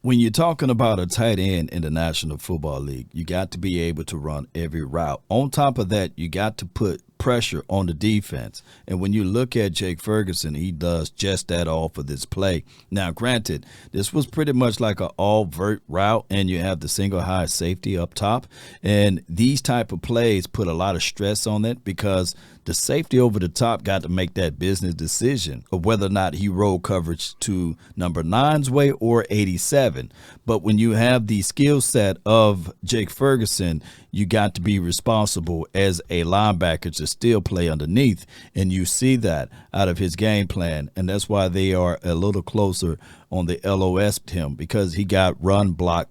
When you're talking about a tight end in the National Football League, you got to be able to run every route. On top of that, you got to put pressure on the defense. And when you look at Jake Ferguson, he does just that all for this play. Now, granted, this was pretty much like an all-vert route, and you have the single high safety up top. And these type of plays put a lot of stress on it because the safety over the top got to make that business decision of whether or not he rolled coverage to number 9's way or 87. But when you have the skill set of Jake Ferguson, you got to be responsible as a linebacker to still play underneath. And you see that out of his game plan. And that's why they are a little closer on the LOS to him, because he got run block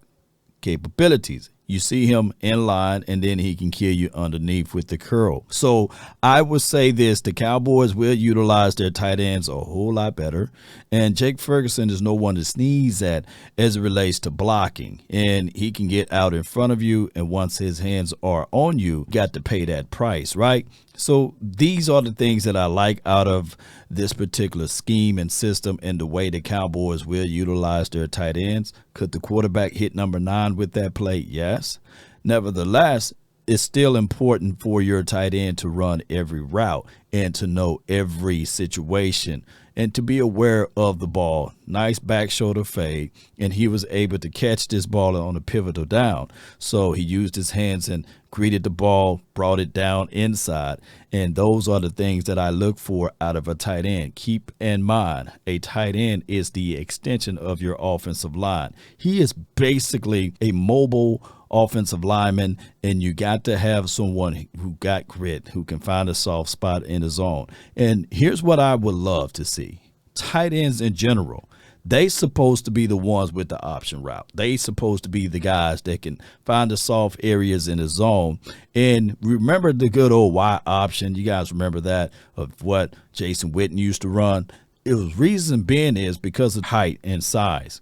capabilities. You see him in line, and then he can kill you underneath with the curl. So I would say this: the Cowboys will utilize their tight ends a whole lot better. And Jake Ferguson is no one to sneeze at as it relates to blocking. And he can get out in front of you, and once his hands are on you, you got to pay that price, right? So these are the things that I like out of this particular scheme and system, and the way the Cowboys will utilize their tight ends. Could the quarterback hit number 9 with that play? Yes. Nevertheless, it's still important for your tight end to run every route and to know every situation and to be aware of the ball. Nice back shoulder fade, and he was able to catch this ball on a pivotal down. So he used his hands and greeted the ball, brought it down inside, and those are the things that I look for out of a tight end. Keep in mind, a tight end is the extension of your offensive line. He is basically a mobile offensive lineman, and you got to have someone who got grit, who can find a soft spot in the zone. And here's what I would love to see. Tight ends in general, they supposed to be the ones with the option route. They supposed to be the guys that can find the soft areas in the zone. And remember the good old Y option. You guys remember that, of what Jason Witten used to run. It was reason being is because of height and size.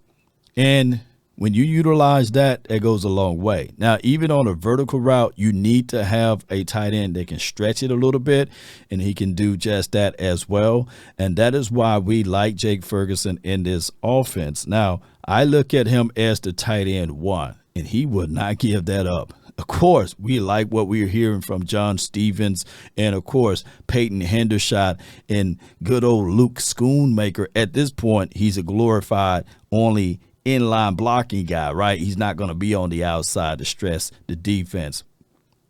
And when you utilize that, it goes a long way. Now, even on a vertical route, you need to have a tight end that can stretch it a little bit, and he can do just that as well. And that is why we like Jake Ferguson in this offense. Now, I look at him as the tight end 1, and he would not give that up. Of course, we like what we're hearing from John Stevens and, of course, Peyton Hendershot and good old Luke Schoonmaker. At this point, he's a glorified only inline blocking guy, right? He's not going to be on the outside to stress the defense.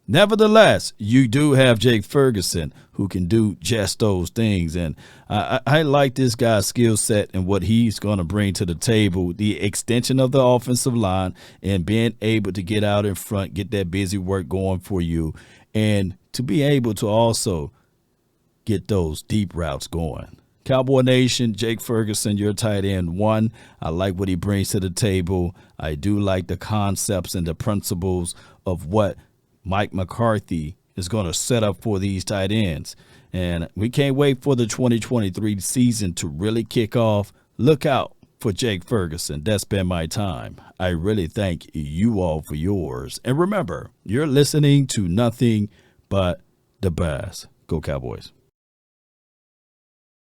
Nevertheless, you do have Jake Ferguson who can do just those things. And I like this guy's skill set and what he's going to bring to the table, the extension of the offensive line and being able to get out in front, get that busy work going for you, and to be able to also get those deep routes going. Cowboy Nation, Jake Ferguson, your tight end 1. I like what he brings to the table. I do like the concepts and the principles of what Mike McCarthy is going to set up for these tight ends. And we can't wait for the 2023 season to really kick off. Look out for Jake Ferguson. That's been my time. I really thank you all for yours. And remember, you're listening to nothing but the best. Go Cowboys.